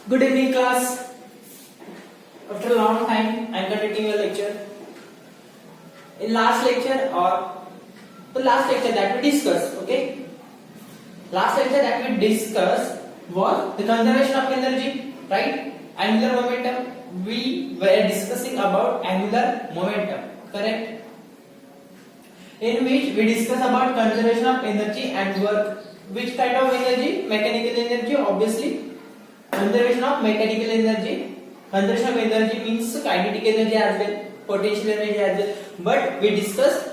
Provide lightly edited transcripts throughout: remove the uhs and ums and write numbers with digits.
Good evening, class. After a long time, I am conducting a lecture. In last lecture or the last lecture that we discussed, okay? Last lecture that we discussed was the conservation of energy, right? Angular momentum. We were discussing about angular momentum, correct? In which we discussed about conservation of energy and work. Which kind of energy? Mechanical energy, obviously. Conservation of mechanical energy. Conservation of energy means kinetic energy as well, potential energy as well. But we discussed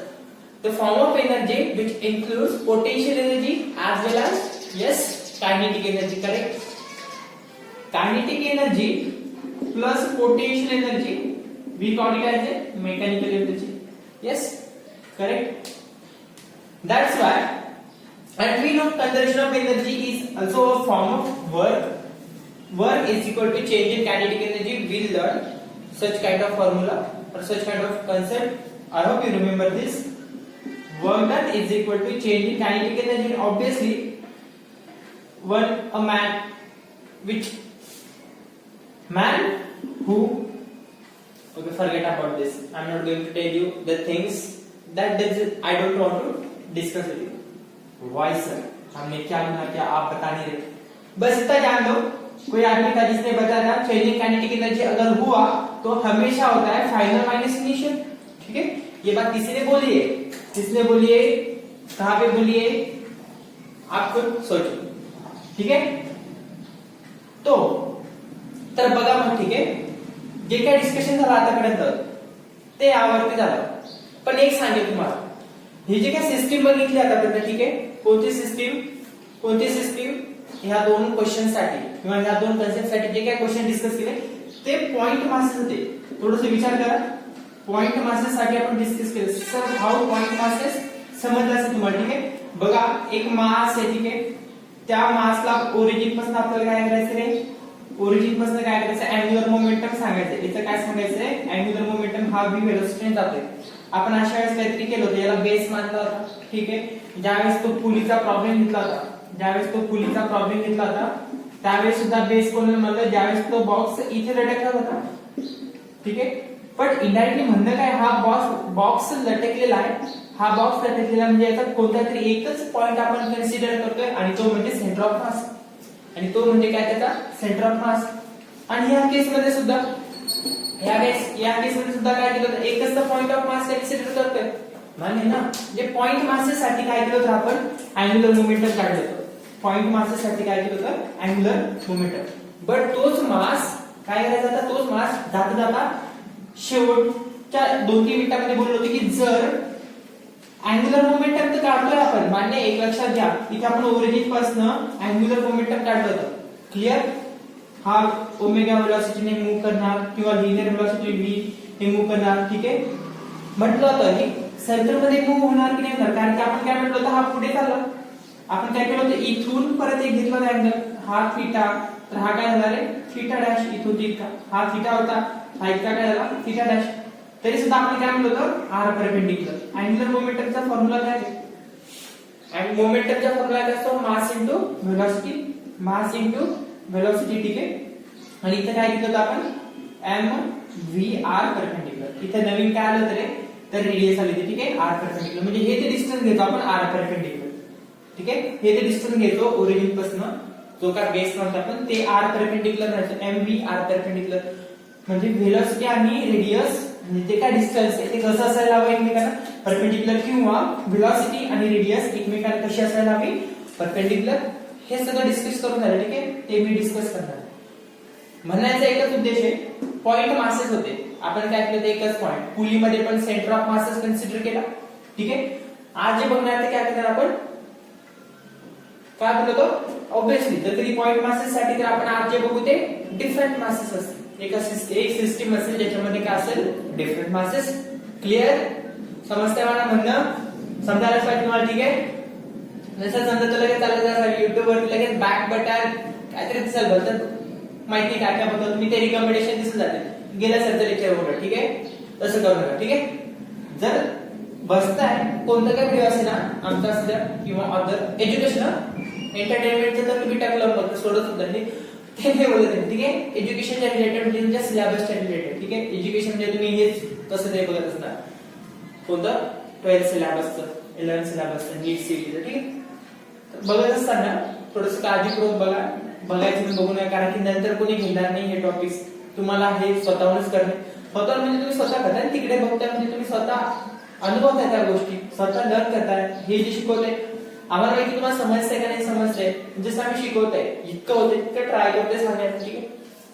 the form of energy which includes potential energy as well as kinetic energy, correct? Kinetic energy plus potential energy we call it as a mechanical energy. Yes, correct? That's why, and we know conservation of energy is also a form of work. Work is equal to change in kinetic energy. We'll learn such kind of formula or such kind of concept. I hope you remember this. Work done is equal to change in kinetic energy. Obviously, a man who, okay, forget about this. I'm not going to tell you the things that I don't want to discuss with you. Why sir? हमने क्या बना क्या आप बता नहीं रहे. बस इतना जान low. कोई आदमी था जिसने बताया था चेंजिंग काइनेटिक एनर्जी अगर हुआ तो हमेशा होता है फाइनल माइनस इनिशियल. ठीक है, ये बात किसी ने बोली है? किसने बोली है? कहां पे बोली है? आप खुद सोचो. ठीक है, तो तर बघा मग. ठीक आहे, जे काय डिस्कशन झालं आतापर्यंत ते यावरती झालं. पण एक सांगेल तुम्हाला, ही जी काय सिस्टीम बघितली आतापर्यंत, ठीक आहे, कोणती सिस्टीम ह्या दोन क्वेश्चन साठी किंवा ह्या दोन कन्सेप्ट साठी जे काय क्वेश्चन डिस्कस केले ते पॉइंट मासेस होते. थोडंसं विचार करा. पॉइंट मासेस साठी आपण डिस्कस केलं. सर हाऊ पॉइंट मासेस समजलं असेल तुम्हाला. ठीक आहे, बघा एक मास आहे. ठीक आहे, त्या मासला ओरिजिन पासून आपल्याला काय करायचं रे? ओरिजिन पासून काय करायचं? अँग्युलर मोमेंटम सांगायचं. इथं काय सांगायचंय? अँग्युलर मोमेंटम हा v वेलोसिटीने जातोय. आपण अशा वेळेस काहीतरी केलं होतं, याला बेस मानला होता. ठीक आहे, ज्यावेळेस तो पुलीचा प्रॉब्लेम घेतला होता, त्यावेळेस सुद्धा बेस कोणाला म्हणलं? ज्यावेळेस तो बॉक्स इथे लटकला होता. ठीक आहे, पण इनडायरेक्टली म्हणणं काय, हा बॉक्स लटकलेला आहे. हा बॉक्स लटकलेला म्हणजे याचा कोणता तरी एकच पॉइंट आपण कन्सिडर करतोय आणि तो म्हणजे सेंटर ऑफ मास. आणि तो म्हणजे काय? त्याचा सेंटर ऑफ मास. आणि या केस मध्ये सुद्धा काय केलं होतं? एकच तर पॉइंट ऑफ मास कन्सिडर करतोय. मान्य ना? जे पॉइंट मासेस साठी काय केलं होतं आपण? अँग्युलर मोमेंटम काढलं होतं. पॉइंट मासेस साठी काय केलं होतं? Angular momentum. बट तोच मास काय करायचा होता? तोच मास जाता शेवटच्या 2-3 मिनिटांमध्ये बोललो होतो की जर अँग्युलर मोमेंटम तर काढतोय आपण, मान्य. एक लक्षात घ्या, इथे आपण ओरिजिन पासून अँग्युलर मोमेंटम काढलं होतं. क्लिअर? हा ओमेगा वेलोसिटीने मूव्ह करणार किंवा लिनियर वेलोसिटी v ने मूव्ह करणार. ठीक आहे, म्हटलं होतं हे सर्कल मध्ये मूव्ह होणार की नाही होणार, कारण की आपण काय म्हटलं होतं? हा पुढे चालला. आपण काय केलं होतं? इथून परत एक घेतला अँगल, हा थीटा. तर हा काय झाला रे? Theta dash. इथून थीटा, हा थीटा होता, हा इतका काय झाला? Theta dash. तरी सुद्धा आपण काय म्हणलं होतं? R perpendicular. अँग्युलर मोमेंटमचा फॉर्म्युला काय आहे? आणि मोमेंटमचा फॉर्म्युला काय असतो? Mass into velocity. ठीक आहे, आणि इथे काय घेतलं होतं आपण? mvr perpendicular. इथे नवीन काय आलं तर रेडियस आली होती. ठीक आहे, आर परपेंडिक्युलर म्हणजे हे ते डिस्टन्स घेतो आपण आर परपेंडिक्युलर. ठीक आहे, हे ते डिस्टन्स घेतो ओरिजिन पासून जो काय बेस म्हणतो आपण ते आर परपेंडिक्युलर राहायचं. mvr परपेंडिक्युलर म्हणजे वेलोसिटी आणि रेडियस म्हणजे ते काय डिस्टन्स आहे ते कसं असायला हवं एकमेकांना? परपेंडिक्युलर. किंवा वेलोसिटी आणि रेडियस एकमेकांना कशी असायला हवी? परपेंडिक्युलर. हे सगळं डिस्कस करून झालं. ठीक आहे, ते मी डिस्कस करणार. म्हणायचा एकच उद्देश आहे, पॉइंट मासेस होते. आपण काय केलं? एकच पॉइंट. पुलीमध्ये पण सेंटर ऑफ मासेस कन्सिडर केला. ठीक आहे, आज जे बघणार ते काय करणार आपण? काय बोलतो? ऑब्विसली जर कधी पॉइंट मासेस साठी तर आपण आज जे बघू ते डिफरंट मासेस असतील. एक सिस्टीम असेल ज्याच्यामध्ये काय असेल? Different masses. क्लिअर? समजतंय मला म्हणणं? समजायला पाहिजे तुम्हाला. ठीक आहे, जसं समजतं लगेच चालत असाल युट्यूब वर लगेच बॅक बटन काहीतरी दिसेल बोलतात माहिती काय काय बघतो तुम्ही, ते रिकमेंडेशन दिसून जाते गेल्या सरचं लेक्चर बघा. ठीक आहे, तसं करू नका. ठीक आहे, जर बसताय कोणतं काय व्हिडिओ असेल ना आमचा असल्या किंवा अदर एज्युकेशन एंटरटेनमेंटचं तर तुम्ही टाकलं फक्त सोडत सुद्धा नाही. ते नाही बोलत आहे, ठीक आहे. एज्युकेशनच्या रिलेटेड म्हणजे तुमच्या सिलेबसच्या रिलेटेड, ठीक आहे. एज्युकेशन म्हणजे तुम्ही हेच कसं ते बघत असणार, कोणतं 12th सिलेबसचं, 11th सिलेबसचं, नीट सीईटीचं, ठीक आहे. बघत असताना थोडंसं काळजीपूर्वक बघायचं बघू नये, कारण की नंतर कोणी घेणार नाही हे टॉपिक्स. तुम्हाला हे स्वतःहूनच करणे, स्वतः म्हणजे तुम्ही स्वतः करताय, तिकडे बघताय म्हणजे तुम्ही स्वतः अनुभवताय त्या गोष्टी, स्वतः लर्न करताय. हे जे शिकवते आम्हाला माहिती तुम्हाला समजतंय का नाही समजतंय, जसं आम्ही शिकवतोय इतकं होतं तितकं ट्राय करतोय सांगायचं, ठीक आहे.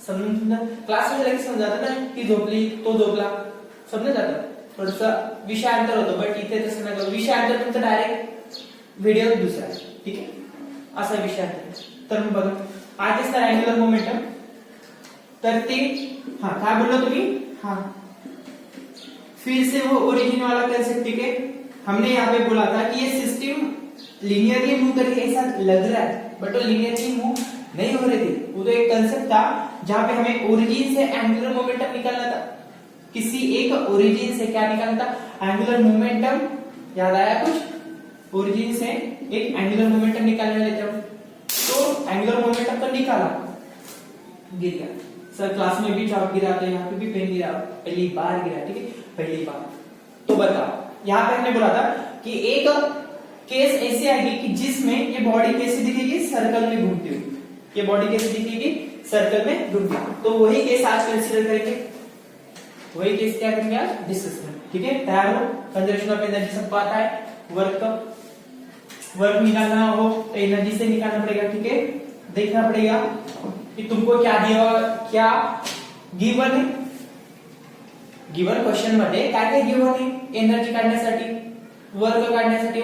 समजून क्लासमध्ये लगेच समजातं ना, ती झोपली तो झोपला, समजून जातं. थोडस विषयांतर होतं, बट इथे तसं नाही. विषयांतर तुमचं डायरेक्ट व्हिडिओ दुसरा, ठीक आहे, असा विषयांतर. तर मग बघा आज इज द अँग्युलर मोमेंटम. तर ते काय बोललो तुम्ही, फिर से वो ओरिजिन वाला कंसेप्ट, ठीक है. हमने यहाँ पे बोला था कि ये सिस्टम लिनियरली मूव करके ऐसा लग रहा है, बट वो लिनियरली मूव नहीं हो रही थी. वो तो एक कंसेप्ट था जहां पे हमें ओरिजिन से एंगुलर मोमेंटम निकालना था. किसी एक ओरिजिन से क्या निकालना था, एंगुलर मोमेंटम. याद आया कुछ, ओरिजिन से एक एंगुलर मोमेंटम निकालने लेते हम. तो एंगुलर मोमेंटम तो निकाला, गिर गया. सर क्लास में भी चाप गिरा था, यहाँ पे भी पेन गिरा, पहली बार गिरा, ठीक है, पहली बार. तो बताओ यहाँ पे हमने बोला था कि एक केस ऐसी आएगी कि जिसमें ये बॉडी कैसे दिखेगी, सर्कल में घूमती हुई. ये बॉडी कैसे दिखेगी, सर्कल में घूमती हुई. तो वही केस आज कंसीडर करेंगे, वही केस क्या करेंगे आज डिस्कस करेंगे, ठीक है. तैयार हो. कंजर्वेशन ऑफ एनर्जी सबको आता है. वर्क निकालना हो तो एनर्जी से निकालना पड़ेगा, ठीक है. देखना पड़ेगा कि तुमको क्या दिया, क्या गिवन है. गिवन क्वेश्चन मध्ये काय काय गिवन आहे, एनर्जी काढण्यासाठी, वर्क काढण्यासाठी.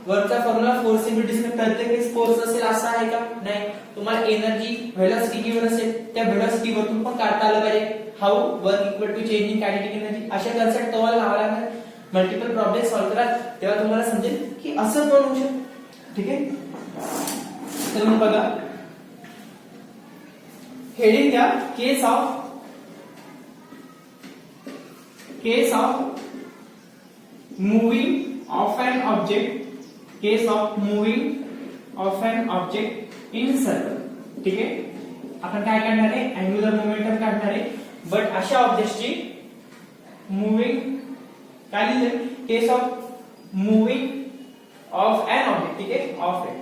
वर्कचा फॉर्म्युला फोर्स इंटू डिस्टन्स. प्रत्येक फोर्स असेल असं आहे का, नाही. तुम्हाला एनर्जी व्हेलॉसिटी गिवन असेल, त्या व्हेलॉसिटी वरून पण काढता आलं पाहिजे. How work equal to changing kinetic energy, अशा कन्सेप्ट तुम्हाला लावायला लागणार. मल्टिपल प्रॉब्लेम सॉल्व्ह करा तेव्हा तुम्हाला समजेल की असं पण होऊ शकतं, ठीक आहे. तर मग बघा हेडिंग घ्या, case of moving of an object, case of moving of an object in circle, ठीक आहे. आपण काय काढणार आहे, अँग्युलर मोमेंटम काढणार आहे. बट अशा ऑब्जेक्टची मूविंग काय लिहिलंय, case of moving of an object, ठीक आहे, ऑफ इट.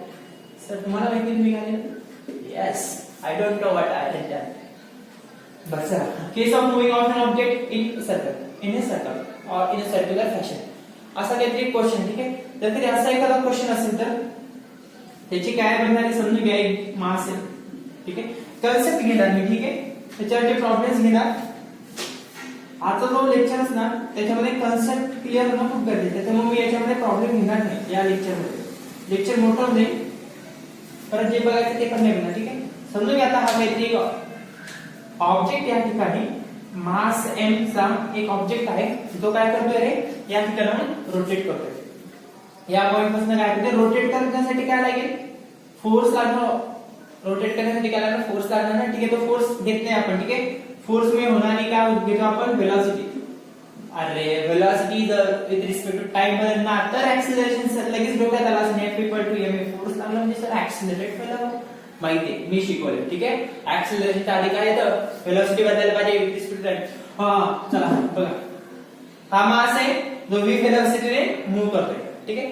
सर तुम्हाला माहिती तुम्ही काय लिहिलं, yes, I don't know what I have done. Bus case of moving of an object in circle, in a circle और इन अ सर्क्युलर फॅशन, असा काहीतरी क्वेश्चन, ठीक आहे. जर तरी असा एखादा क्वेश्चन असेल तर त्याची काय बनणार समजून घ्या, एक मास आहे, ठीक आहे. कन्सेप्ट घेणार मी, ठीक आहे. त्याच्यावरचे प्रॉब्लेम्स घेणार. आजचा जो लेक्चर असणार त्याच्यामध्ये कन्सेप्ट क्लिअर होणं खूप गरजेचं आहे, त्यामुळे मी याच्यामध्ये प्रॉब्लेम घेणार नाही या लेक्चरमध्ये. लेक्चर मोठं होईल, परत जे बघायचं ते पण नाही बनणार, ठीक आहे. समजून घ्या. आता हा काहीतरी ऑब्जेक्ट या ठिकाणी मास m चा एक ऑब्जेक्ट आहे, तो काय करतोय रे, या ठिकाणाहून रोटेट करतोय. या पॉइंट पासून काय करतोय, रोटेट करण्यासाठी काय लागेल, फोर्स लागणार. रोटेट करण्यासाठी काय लागणार, फोर्स लागणार ना, ठीक आहे. तो फोर्स घेत नाही आपण, ठीक आहे. फोर्स में होणारी काय घेतो आपण, वेलोसिटी. अरे वेलोसिटी जर विथ रिस्पेक्ट टू टाइम बदलणार तर ऍक्सिलरेशन सर लगेच डोक्यात आला असं F equal to ma. Force लागला म्हणजे सर ऍक्सिलरेट व्हायला माहिती आहे, मी शिकवले, ठीक आहे. ऍक्सिलरेशनच्या आधी काय येतं, वेलोसिटी बदलायला पाहिजे विथ रिस्पेक्ट टू टाइम. चला बघा, हा मास आहे जो v वेलोसिटीने मूव्ह करतोय, ठीक आहे.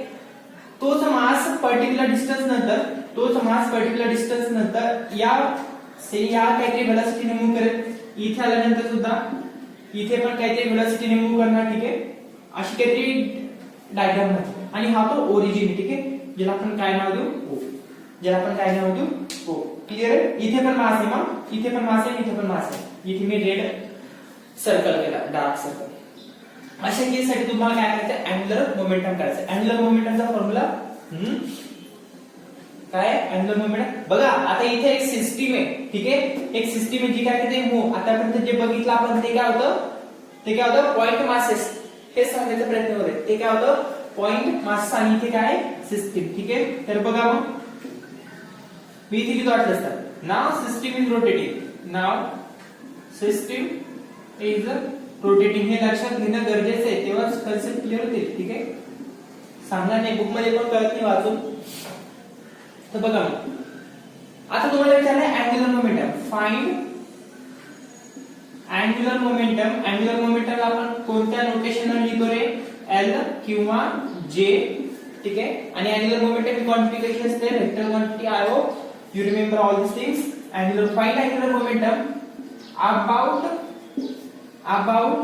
तोच मास पर्टिक्युलर डिस्टन्स नंतर या काहीतरी वेलोसिटीने मूव्ह करेल. इथे आल्यानंतर सुद्धा इथे पण काहीतरी वेलोसिटीने मूव्ह करणार, ठीक आहे. अशी काहीतरी डायग्राम आहे. आणि हा तो ओरिजिन आहे, ठीक आहे, ज्याला आपण काय नाव देऊ, ओ. क्लिअर आहे. इथे पण मास आहे, मग इथे पण मास आहे, इथे पण मास आहे. इथे मी रेड सर्कल केला, डार्क सर्कल. अशा केस साठी तुम्हाला काय करायचं, अँग्युलर मोमेंटम करायचं. अँग्युलर मोमेंटमचा फॉर्म्युला काय, अँग्युलर मोमेंटम. बघा आता इथे एक सिस्टीम आहे, ठीक आहे. एक सिस्टीम आहे जी काय करते, मूव्ह. आतापर्यंत जे बघितलं आपण ते काय होतं, पॉइंट मासेस. हे सांगण्याचा प्रयत्न करूया. ते काय होतं, पॉइंट मास. आणि इथे काय, सिस्टीम, ठीक आहे. तर बघा मग मी इथे किती वाटलं असतं, नाव सिस्टीम इज रोटेटिंग. हे लक्षात घेणं गरजेचं आहे, तेव्हाच कन्सेप्ट क्लिअर होतील, ठीक आहे. सांगणार नाही, बुक मध्ये पण कळत नाही वाचून. तर बघा आता तुम्हाला विचारलंय angular momentum, find angular momentum. Angular momentum आपण कोणत्या नोटेशनने लिहितो रे? एल किंवा जे. ठीक आहे. आणि अँग्युलर मोमेंटम क्वांटिटी कशी असते? Vector quantity. I hope you remember all this things. Angular, find angular momentum about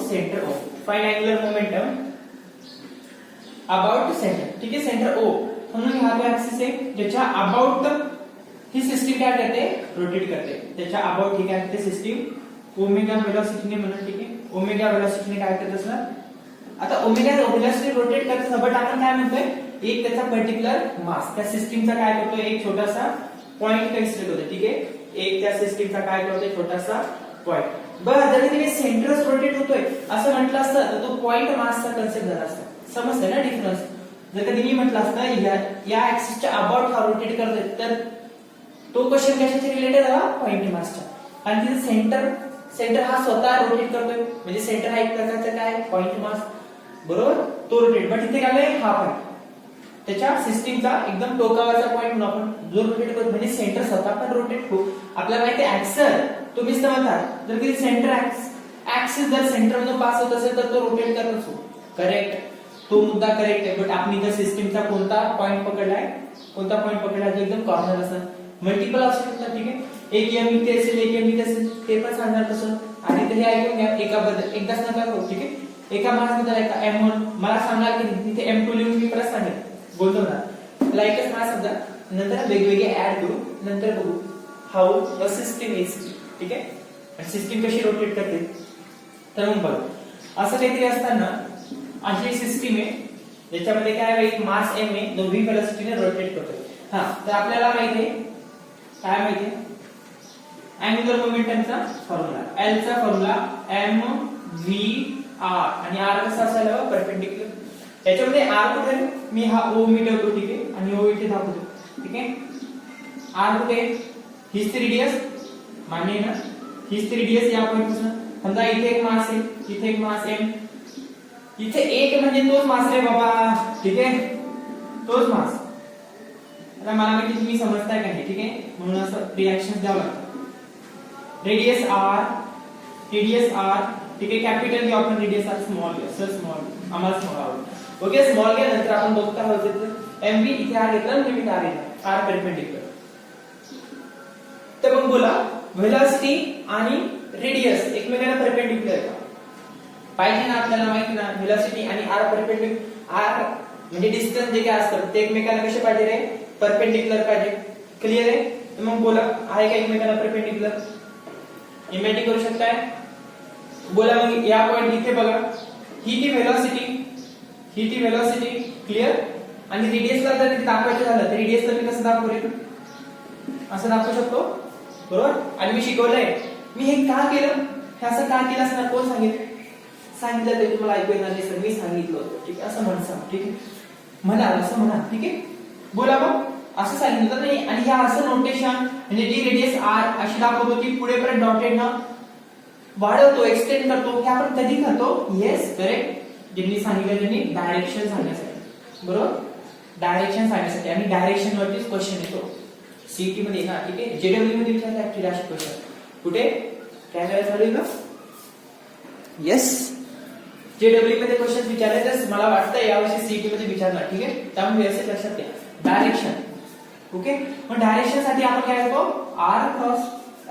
center O. Find angular momentum about center. ठीक आहे. सेंटर O म्हणून हा जो ऍक्सिस आहे ज्याच्या अबाउट ही सिस्टीम काय करते? रोटेट करते. त्याच्या अबाउट ही काय करते सिस्टीम? ओमेगा वेलोसिटीने म्हणून. ठीक आहे. ओमेगा वेलोसिटीने काय करत असणार? आता ओमेगा वेलोसिटी रोटेट करत असणार, बट आपण काय म्हणतोय? एक त्याचा पर्टिक्युलर मास, त्या सिस्टीमचा काय करतो? एक छोटासा पॉइंट कन्सिडर होतो. ठीक आहे. एक त्या सिस्टीमचा काय करतोय? छोटासा पॉइंट. बरं, जर तिने सेंटरच रोटेट होतोय असं म्हटलं असतं तर तो पॉइंट मासचा कन्सेप्ट झाला असता. समजतंय ना डिफरन्स? जर का तिने म्हटलं असतं या ऍक्सिसच्या अबाउट हा रोटेट करतोय तर तो क्वेश्चन कशाशी रिलेटेड झाला? पॉइंट मासच्या. आणि तिथे सेंटर हा स्वतः रोटेट करतोय म्हणजे सेंटर हा एक प्रकारचा काय? Point mass. बरोबर, तो रोटेट. बट इथे काय हा पॉइंट त्याच्या सिस्टीमचा एकदम टोकावरचा पॉइंट म्हणून आपण जो रोटेट करतो म्हणजे सेंटर स्वतः पण रोटेट हो. आपल्याला माहिती आहे ऍक्सल तुम्हीच तर म्हणतात जर की सेंटर ऍक्सिस जर सेंटर मधून पास होत असेल तर तो रोटेट करत असतो. करेक्ट, तो मुद्दा करेक्ट आहे. बट आपण इथं सिस्टीमचा कोणता पॉइंट पकडलाय? कोणता पॉइंट पकडलाय? जो एकदम कॉर्नर असणार. मल्टिपल असू शकतात. ठीक आहे. एक एम इथे असेल, एक एम इथे असेल, ते पण सांगणार तसं. आणि हे ऐकून घ्या, एका बद्दल एकदाच नका करू. ठीक आहे. एका मास बद्दल एका M1 मला सांगाल की तिथे M2 लिहून मी परत सांगेन, बोलतो ना. त्याला एकच मास समजा, नंतर वेगवेगळे ऍड करू, नंतर बघू हाऊ द सिस्टीम इज. ठीक आहे. आणि सिस्टीम कशी रोटेट करते तर मग बघू. असं काहीतरी असताना अशी सिस्टीम आहे ज्याच्यामध्ये काय आहे? एक मास M आहे जो v वेलोसिटीने रोटेट करतोय. हा, तर आपल्याला माहिती आहे काय? माहिती आहे अँग्युलर मोमेंटमचा फॉर्म्युला. L चा फॉर्म्युला mv r आणि r कसा असायला? परपेंडिक्युलर. याच्यामध्ये r कुठे? मी हा o ठेवतो. ठीक आहे. आणि o इथे दाखवतो. ठीक आहे. r कुठे? हीच रेडियस, मान्य आहे ना? हीच रेडियस या पॉइंट पासून. समजा इथे एक मास आहे, इथे एक मास m, इथे एक म्हणजे तोच मास रे बाबा. ठीक आहे. तोच मास. आता मला माहिती तुम्ही समजताय का नाही? ठीक आहे. म्हणून असं रिएक्शन द्यावं लागतं. रेडियस r, ठीक आहे. कॅपिटल घेऊ आपण, रेडियस r स्मॉल घ्या. सर स्मॉल, आम्हाला स्मॉल आवडतो. ओके, स्मॉल घ्या. नंतर आपण बघतो काय होतं. mv इथे r घेतला, लिमिट r घेतला, r परपेंडिक्युलर. तर मग बोला व्हेलॉसिटी आणि रेडियस एकमेकांना परपेंडिक्युलर आहे का? पाहिजे ना आपल्याला माहिती ना. व्हेलॉसिटी आणि r परपेंडिक्युलर, r म्हणजे डिस्टन्स जे काय असतं ते एकमेकांना कसे पाहिजे रे? परपेंडिक्युलर पाहिजे. क्लिअर आहे? मग बोला आहे का एकमेकांना परपेंडिक्युलर? इमॅजिन करू शकताय? बोला मग या पॉइंट इथे बघा, ही ती व्हेलॉसिटी, क्लिअर. आणि रेडियसला जर दाखवायचं झालं तर रेडियसला मी कसं दाखवू? असं दाखवू शकतो. बरोबर. आणि मी शिकवलंय. मी हे का केलं? हे असं का केलं असणार? कोण सांगितलं ते तुम्हाला ऐकू येणार नाही सर, मी सांगितलं होतं. ठीक आहे. असं म्हणा. ठीक आहे. म्हणा, असं म्हणा. ठीक आहे. बोला मग असं सांगितलं नाही. आणि हे असं नोटेशन म्हणजे जी रेडियस r अशी दाखवतो ती पुढे पर्यंत डॉटेड न वाढवतो, एक्सटेंड करतो. हे आपण कधी करतो? Yes, correct. ज्यांनी सांगितलं त्यांनी डायरेक्शन सांगण्यासाठी. बरोबर, डायरेक्शन सांगण्यासाठी. आणि डायरेक्शन वरतीच क्वेश्चन येतो सीईटी मध्ये ना. ठीक आहे. जेडब्ल्यू मध्ये विचारतात ऍक्च्युअली असे क्वेश्चन. कुठे? कॅमेरा चालू आहे का? येस, जेडब्ल्यू मध्ये क्वेश्चन विचारले तर मला वाटतं यावर्षी सीईटी मध्ये विचारणार. ठीक आहे. त्यामुळे व्यवस्थित लक्षात घ्या. डायरेक्शन. ओके. मग डायरेक्शन साठी आपण काय करतो? r क्रॉस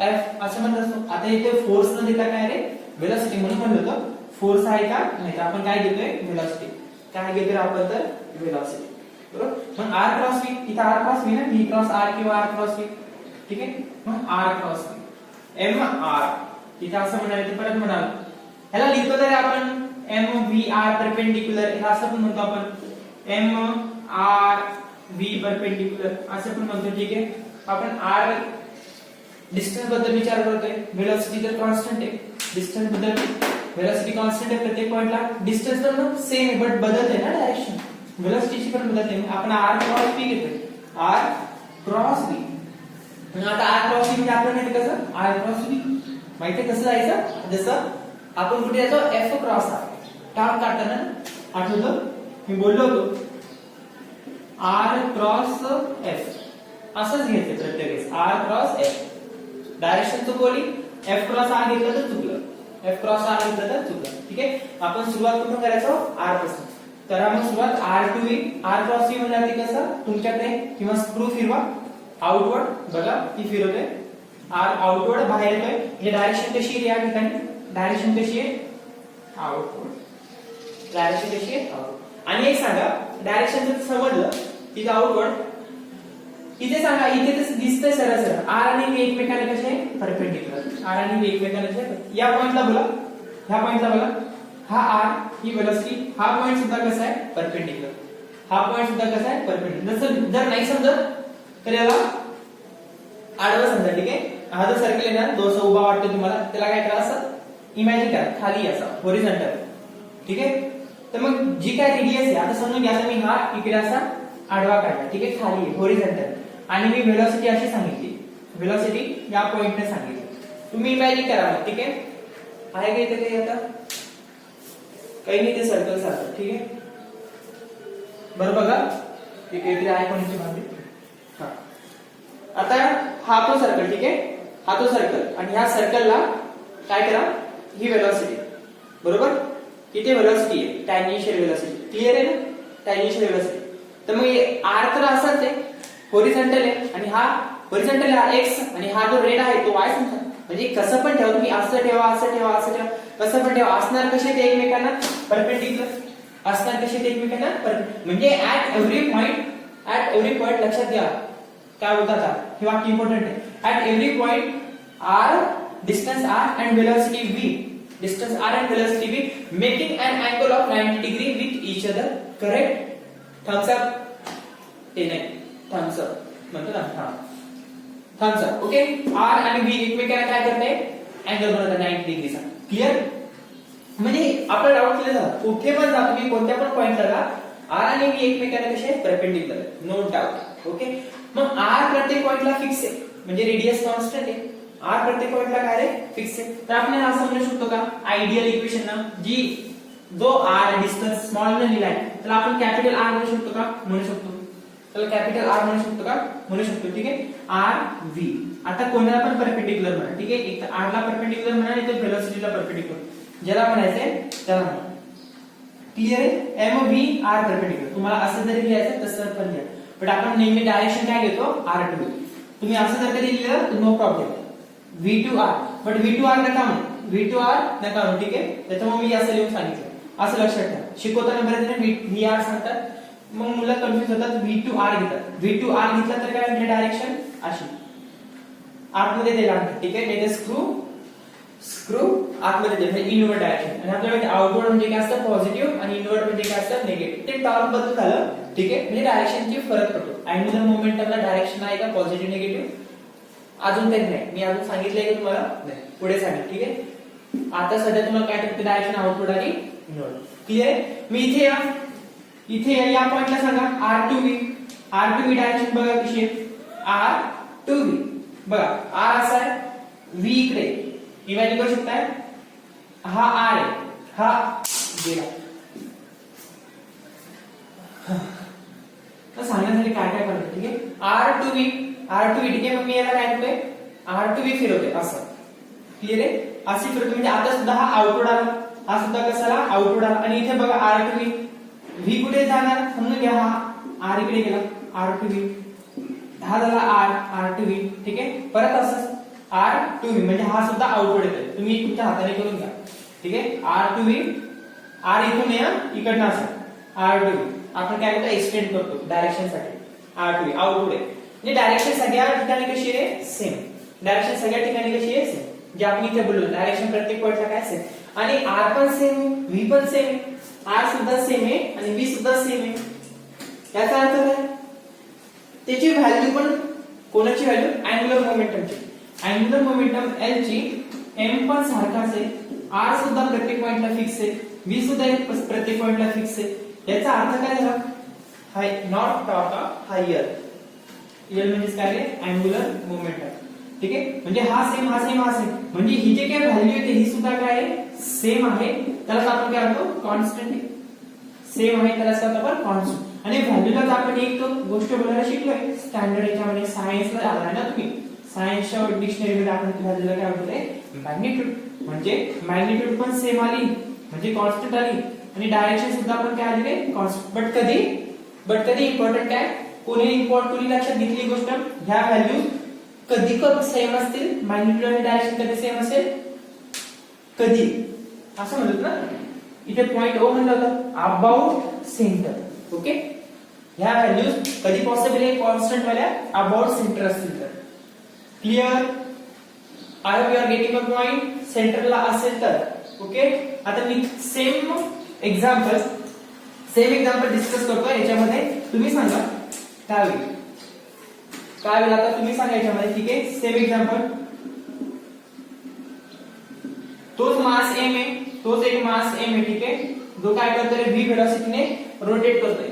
f असं म्हणत असतो. आता इथे फोर्स न देता काय रे? वेलोसिटी. म्हणून म्हणलं होतं फोर्स आहे का? नाही, तर आपण काय घेतोय? वेलोसिटी. काय घेतोय आपण? तर वेलोसिटी. बरोबर. मग r क्रॉस v, इथे r क्रॉस v ना, v क्रॉस r किंवा r क्रॉस v. ठीक आहे. मग r cross v m r. इथे असं म्हणाले तर परत म्हणाल ह्याला लिहितो तरी आपण m v r परपेंडिक्युलर. हे असं पण म्हणतो आपण m r v परपेंडिक्युलर असं पण म्हणतो. ठीक आहे. आपण r डिस्टन्स बद्दल विचार करतोय. वेलोसिटी तर कॉन्स्टंट आहे. डिस्टन्स बद्दल वेलोसिटी कॉन्स्टंट आहे प्रत्येक पॉइंटला. डिस्टन्स तर सेम आहे बट बदलते ना डायरेक्शन. वेलोसिटीची पण बदलते. आपण r क्रॉस v घेतोय. r cross v. आता r क्रॉस v म्हणजे आपल्याला माहिती कसं? r क्रॉस v माहिती कसं जायचं? जसं आपण कुठे जातो? f cross r. टार्म काढताना आठवतं मी बोललो होतो आर क्रॉस एफ असंच घ्यायचं प्रत्येक वेळेस, आर क्रॉस एफ. डायरेक्शन चुकवली, एफ क्रॉस आर घेतलं तर चुकलं, एफ क्रॉस आर घेतलं तर चुकलं. ठीक आहे. आपण सुरुवात कुठून करायचो, आर पासून. तर आपण सुरुवात R to V, R cross V म्हणजे कसं तुमच्याकडे किंवा स्क्रू फिरवा आउटवर्ड, बघा ती फिरवते, आर आउटवर्ड बाहेर येतोय. हे डायरेक्शन कशी आहे या ठिकाणी, डायरेक्शन कशी आहे आउटवर्ड, डायरेक्शन कशी आहे आउटवर्ड. आणि एक सांगा, डायरेक्शन जर समजलं तिथे आउटवर्ड, इथे सांगा इथे तर दिसतंय सरळ सरळ आर आणि व्ही एकमेकांना कसे परपेंडिक्युलर, आर आणि व्ही एकमेकांना कसे. या पॉइंटला बोला, ह्या पॉइंटला बघा, हा आर ही वेलोसिटी, हा पॉइंट सुद्धा कसा आहे परपेंडिक्युलर, हा पॉइंट सुद्धा कसा आहे परपेंडिक्युलर. जर नाही समजत तर याला आडवं समजा. ठीक आहे. हा जो सर्कल आहे ना, दोसा उभा वाटतो तुम्हाला, त्याला काय करा, असं इमॅजिन करा खाली असा हॉरिझॉन्टल. ठीक आहे. तर मग जी काय रेडियस आहे, आता समजून घ्या, आता मी हा इकडे असा आडवा काढला. ठीक आहे. खाली आहे हॉरिझॉन्टल, आणि मी वेलोसिटी अशी सांगितली, वेलोसिटी या पॉइंटने सांगितली. तुम्ही इमॅजिन करा. ठीक आहे. आहे का इथे काही आता काही नाही, ते सर्कल सारखं. ठीक आहे. बरं बघा, ठीक आहे, इथे आहे कोणती भांडी. हा आता हा तो सर्कल. ठीक आहे. हा तो सर्कल, आणि ह्या सर्कलला काय करा, ही वेलोसिटी बरोबर, इथे वेलोसिटी आहे टॅन्जेन्शियल वेलोसिटी. क्लिअर आहे ना, टॅन्जेन्शियल वेलोसिटी. तर मग आर तर असाच आहे, हॉरिझॉन्टल आहे, आणि हा हॉरिझॉन्टल हा एक्स, आणि हा जो रेड आहे तो वाय समजा. म्हणजे कसं पण ठेवा तुम्ही, असं ठेवा, असं ठेवा, असं ठेवा, कसं पण ठेवा, असणार कसे ते एकमेकांना परपेंडिक्युलर, असणार कसे ते एकमेकांना म्हणजे ऍट एव्हरी पॉइंट लक्षात घ्या काय बोलतात, हे वाक्य इम्पॉर्टंट आहे. At every point R, distance R and velocity V, distance R and velocity V making an angle of 90 degree with each other. Correct. Thumbs up, ते नाही थम्स अप म्हणतो ना, हा थम्स अप. ओके. आर आणि V एकमेकांना काय करते, angle बनवतात 90 डिग्रीचा. क्लिअर. म्हणजे आपला डाऊट क्लिअर झाला. कुठे पण जा तुम्ही, कोणत्या पण पॉइंटला जा, आर आणि व्ही एकमेकांना कसे परपेंडिक्युलर, नो डाऊट. ओके. मग आर प्रत्येक पॉइंटला फिक्स आहे, म्हणजे रेडियस कॉन्स्टंट आहे. आर प्रत्येक पॉइंटला काय आहे, फिक्स आहे. तर आपण असं म्हणू शकतो का, आयडियल इक्वेशन ना, जी जो आर डिस्टन्स स्मॉल ने लिहिलाय त्याला आपण कॅपिटल आर म्हणू शकतो का, म्हणू शकतो. त्याला कॅपिटल आर म्हणू शकतो का, म्हणू शकतो. ठीक आहे. आर व्ही आता कोणाला पण परपेंडिक्युलर म्हणा. ठीक आहे. एक तर आर ला परपेंडिक्युलर म्हणा, नाही तर वेलोसिटीला परपेंडिक्युलर, ज्याला म्हणायचंय त्याला म्हणा. क्लिअर आहे. एम व्ही आर परपेंडिक्युलर, तुम्हाला असं जरी लिहायचं तसं पण लिहा, पण आपण नेहमी डायरेक्शन काय घेतो, आर टू व्ही. तुम्ही असं जर कधी लिहिलं तर no problem, V to R. But V to R नका म्हणू, व्ही टू आर नका म्हणू. ठीक आहे. त्याच्यामुळे मी असं लिहून सांगितलं, असं लक्षात ठेवा. शिकवताना बरेच जण व्ही आर सांगतात, मग मुलं कन्फ्युज होतात, व्ही टू आर घेतात. व्ही टू आर घेतला तर काय म्हणजे डायरेक्शन अशी आतमध्ये द्यायला लागते. ठीक आहे. नाही स्क्रू आतमध्ये द्यायचं, इनवर्ड डायरेक्शन. आणि आपल्याला आउटवर्ड म्हणजे काय असतं, पॉझिटिव्ह, आणि इनवर्ड म्हणजे काय असतं, निगेटिव्ह. ते टॉर्क बद्दल झालं. ठीक आहे. म्हणजे डायरेक्शनची फरक पडतो. अँग्युलर मोमेंटमला डायरेक्शन आहे का पॉझिटिव्ह निगेटिव्ह, अजून तरी नाही, मी अजून सांगितलंय की तुम्हाला नाही, पुढे सांगेल. ठीक आहे. आता सध्या तुम्हाला काय ठरते, डायरेक्शन आउटवर्ड आणि इनवर्ड. क्लिअर आहे. मी इथे या पॉइंटला सांगा R to V. R to V direction बघा कशी आहे, आर टू व्ही. बघा आर असा आहे, व्ही इकडे, इमॅजिन करू शकताय, हा आर आहे, हा गेला. सांगण्यासाठी काय काय करतो. ठीक आहे. R to V, R to V. ठीक आहे. मग मी याला काय करतोय, आर टू व्ही फिरवते असं. क्लिअर आहे. अशी फिरवते, म्हणजे आता सुद्धा हा आउटवर्ड आला, हा सुद्धा कसा आला, आउटवर्ड आला. आणि इथे बघा आर टू व्ही, व्ही कुठे जाणार समजून घ्या, हा आर इकडे गेला, आर टू व्ही, हा झाला आर टू व्ही. ठीक आहे. परत असंच आर टू व्ही, म्हणजे हा सुद्धा आउटवर्ड येतोय, तुम्ही तुमच्या हाताने करून घ्या. ठीक आहे. आर टू व्ही, आर इथून या इकडनं असं आर टू व्ही. आपण काय करतो, एक्सटेंड करतो डायरेक्शन साठी, आर टू व्ही आउटवर्ड आहे. म्हणजे डायरेक्शन सगळ्या ठिकाणी कशी आहे, सेम. डायरेक्शन सगळ्या ठिकाणी कशी आहे, सेम. जे आपण इथे बोललो डायरेक्शन प्रत्येक पॉइंटला काय सेम. आणि आर पण सेम आहे, व्ही पण सेम आहे, आर सुद्धा सेम आहे आणि व्ही सुद्धा सेम आहे. याचा अर्थ काय, त्याची व्हॅल्यू पण, कोणाची व्हॅल्यू, अँग्युलर मोमेंटमची. अँग्युलर मोमेंटम एल ची एम पण सारखाच आहे, आर सुद्धा प्रत्येक पॉइंटला फिक्स आहे, व्ही सुद्धा प्रत्येक पॉइंटला फिक्स आहे. याचा अर्थ काय झाला, हाय नॉट टॉर्क हायर. एल म्हणजे काय आहे, अँग्युलर मोमेंटम. ठीक आहे. म्हणजे हा सेम, हा सेम, हा सेम, म्हणजे ही जे काय व्हॅल्यू येते ही सुद्धा काय आहे, सेम आहे. त्याला आपण काय म्हणतो, कॉन्स्टंट. सेम आहे त्याला आपण कॉन्स्टंट. आणि व्हॅल्यूलाच आपण एक गोष्ट बोलायला शिकलोय स्टँडर्ड याच्यामध्ये सायन्सला आलाय ना तुम्ही सायन्सच्या डिक्शनरीमध्ये आपण व्हॅल्यूला काय बोलतोय मॅग्निट्यूड म्हणजे मॅग्निट्यूड पण सेम आली म्हणजे कॉन्स्टंट आली आणि डायरेक्शन सुद्धा आपण काय आली कॉन्स्टंट बट कधी इम्पॉर्टंट काय कोणी लक्षात घेतली गोष्ट ह्या व्हॅल्यू कधी सेम असतील मॅग्निट्यूड आणि डायरेक्शन कधी सेम असेल कधी असं म्हणत ना इथे पॉइंट ओ म्हणलं होतं अबाउट सेंटर ओके ह्या व्हॅल्यूज कधी पॉसिबल आहे कॉन्स्टंट वाल्या अबाउट सेंटर असतील तर clear I hope you are getting a point सेंटरला असेल तर ओके आता मी सेम एक्झाम्पल डिस्कस करतो याच्यामध्ये तुम्ही सांगा काय होईल आता तुम्ही सांगा याच्यामध्ये ठीक आहे सेम एक्झाम्पल तोच मास एम आहे तोच एक मास एम आहे ठीक आहे जो काय करतोय v वेलोसिटीने रोटेट करतोय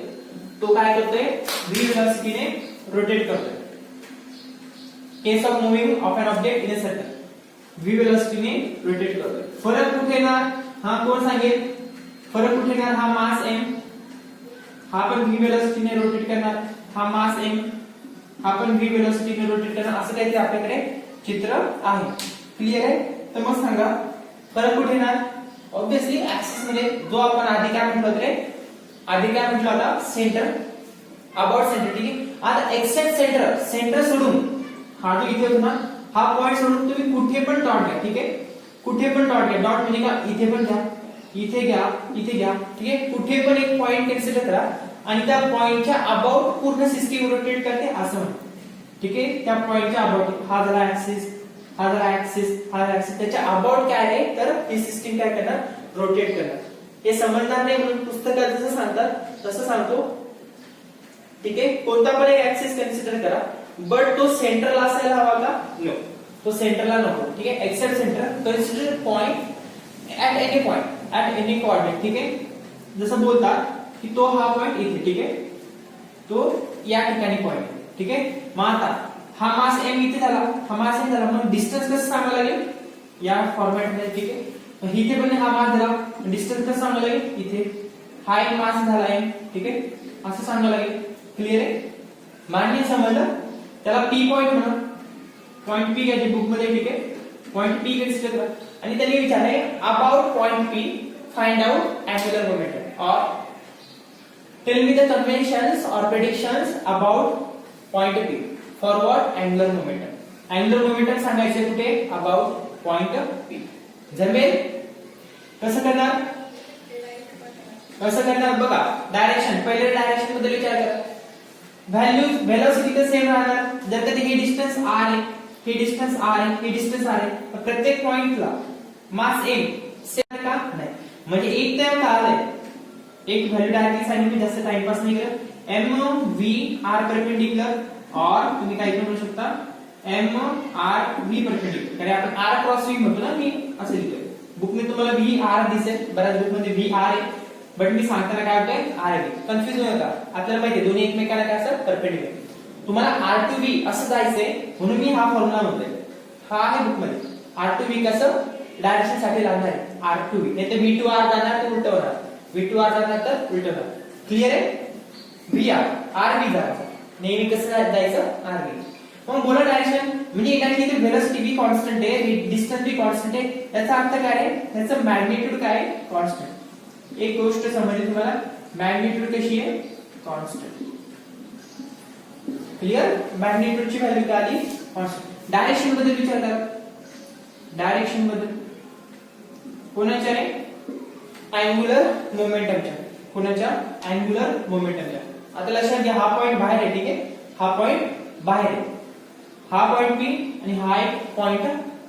तो काय करतोय v वेलोसिटीने रोटेट करतोय case of moving of an object in a circle v वेलोसिटीने रोटेट करतोय फरक कुठे येणार हा कोण सांगेल फरक कुठे येणार हा मास m हा पण v वेलोसिटीने रोटेट करणार हा मास m हा पण v वेलोसिटीने रोटेट करणार असं काहीतरी आपल्याकडे चित्र आहे क्लिअर आहे तर मग सांगा फरक कुठे येणार ऑब्वियसली ऍक्सिस मध्ये जो आपण आधी काय म्हटलं आता सेंटर अबाउट सेंटर ठीक आहे आता एक्सेप्ट सेंटर सोडून हा जो इथे होता ना हा पॉइंट सोडून तुम्ही कुठे पण डॉट घ्या ठीक आहे कुठे पण डॉट घ्या डॉट म्हणजे का इथे पण घ्या इथे घ्या ठीक आहे कुठे पण एक पॉइंट कन्सिडर करा आणि त्या पॉइंटच्या अबाउट पूर्ण सिस्टीम रोटेट करते असं म्हणा ठीक आहे त्या पॉइंटच्या अबाउट हा झाला ऍक्सिस त्याच्या अबाउट काय आहे तर ही सिस्टीम काय करणार रोटेट करणार हे समजणार नाही म्हणून पुस्तकात जसं सांगतात तसं सांगतो ठीक आहे कोणता पण एक ऍक्सिस कन्सिडर करा बट तो सेंटरला असायला हवा का नो तो सेंटरला नको ठीक आहे except centre consider point at any coordinate ठीक आहे जसं बोलतात की तो हा पॉइंट इथे ठीक आहे तो या ठिकाणी पॉइंट ठीक आहे मग आता हा मास m इथे झाला हा मास m झाला मग डिस्टन्स कसं सांगायला लागेल या फॉर्मॅट मध्ये ठीक आहे मग इथे पण हा मास झाला डिस्टन्स कसं सांगायला लागेल इथे हा एक मास झाला m ठीक आहे असं सांगायला लागेल क्लिअर आहे मान्य समजलं त्याला p पॉइंट म्हणा पॉइंट p घ्यायचे बुक मध्ये ठीक आहे पॉइंट p कन्सिडर करा आणि त्यांनी विचारले about point p find out angular momentum और टेल मी द कन्वेंशन्स और predictions about point p for what angular momentum सांगायचे कुठे अबाउट पॉइंट p जमेल कसं करणार बघा डायरेक्शन पहिले डायरेक्शन बद्दल विचार करा व्हॅल्यू वेलोसिटी तर सेम राहणार जर कधी हे डिस्टन्स r आहे हे डिस्टन्स r आहे प्रत्येक पॉइंटला मास m सेम का नाही म्हणजे एक तर का आलंय एक व्हॅल्यू डायरेक्टली सांगितली जास्त टाइमपास नाही करत m v r परपेंडिक्युलर और तुम्ही काय म्हणू शकता m r v परपेंडिक्युलर कारण आपण r क्रॉस v म्हणतो ना मी असं लिहितोय बुक मध्ये तुम्हाला v r दिसेल बऱ्याच बुक मध्ये v r आहे बट मी सांगताना काय होतंय r आहे कन्फ्युज न होता आपल्याला माहिती आहे दोन्ही एकमेकांना काय असतात परपेंडिक्युलर तुम्हाला r to v असं जायचंय म्हणून मी हा फॉर्म्युला म्हणतोय हा आहे बुक मध्ये r to v कसं डायरेक्शन साठी लागणार आहे r to v नाही तर v to r जाणार तर उलट होणार v to r जाणार तर उलट होणार क्लिअर आहे v r r v जाणार नेहमी कसं जायचं r v मग बोला डायरेक्शन म्हणजे एका ठिकाणी वेलोसिटी बी कॉन्स्टंट आहे डिस्टन्स बी कॉन्स्टंट आहे याचा अर्थ काय आहे त्याचं मॅग्निट्यूड काय आहे कॉन्स्टंट एक गोष्ट समजली तुम्हाला मॅग्निट्यूड कशी आहे कॉन्स्टंट क्लिअर मॅग्निट्यूडची व्हॅल्यू काय आली कॉन्स्टंट डायरेक्शन बद्दल विचार करा डायरेक्शन बद्दल कोणाच्या आहे अँगुलर मोमेंटमच्या कोणाच्या अँगुलर मोमेंटमच्या आता लक्षात घ्या हा पॉइंट बाहेर आहे ठीक आहे हा पॉइंट बाहेर आहे हा पॉइंट p आणि हा एक पॉइंट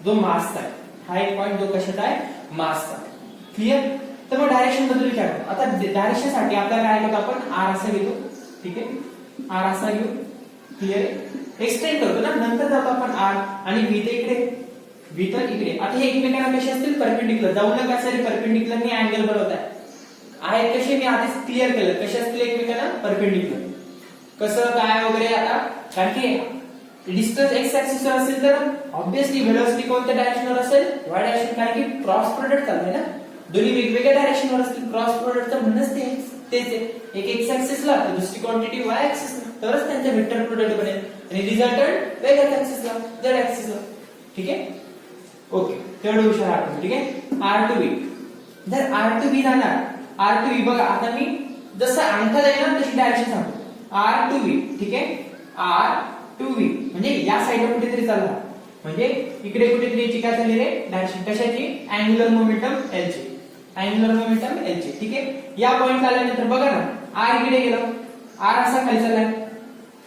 जो मासचा आहे हा एक पॉइंट जो कशाचा आहे मासचा क्लिअर तर मग डायरेक्शन बद्दल विचार करू आता डायरेक्शन साठी आपल्याला काय घेतो आपण r असं घेतो ठीक आहे r असा घेऊ क्लिअर एक्सटेंड करतो ना नंतर जातो आपण r आणि v ते इकडे आता हे एकमेकांना कसे असतील परपेंडिक्युलर जाऊ नका असे परपेंडिक्युलर मी अँगल बनवताय आहेत कसे मी आधीच क्लिअर केलं कसे असतील एकमेकांना परपेंडिक्युलर कसं काय वगैरे आता कारण की डिस्टन्स x ऍक्सिस वर असेल तर ऑब्वियसली वेलोसिटी कोणत्या डायरेक्शनवर असेल y डायरेक्शन कारण की क्रॉस प्रोडक्ट चालू आहे ना दोन्ही वेगवेगळ्या डायरेक्शनवर असतील क्रॉस प्रोडक्टचं म्हणणंच ते तेच आहे, एक एक्स ऍक्सिसला तर दुसरी क्वांटिटी वाय ऍक्सिसला, तरच त्यांचा वेक्टर प्रोडक्ट बनेल आणि रिझल्टंट वेगळ्याच ऍक्सिसला झेड ऍक्सिसला. ठीक आहे, ओके तेवढं हुशार आहात. ठीक आहे, आर टू बी. जर आर टू बी जाणार, आर टू बी बघा आता मी जसं अंगठा जाईल ना तशी डायरेक्शन सांगतो. R to B. ठीक आहे, आर टू बी म्हणजे या साईडला कुठेतरी चालला, म्हणजे इकडे कुठेतरी याची काय झाली रे डायरेक्शन कशाची, अँग्युलर मोमेंटम एल ची, अँग्युलर मोमेंटम एल ची. ठीक आहे, या पॉइंट आल्यानंतर बघा ना आर इकडे गेला, आर असा खाली चाललाय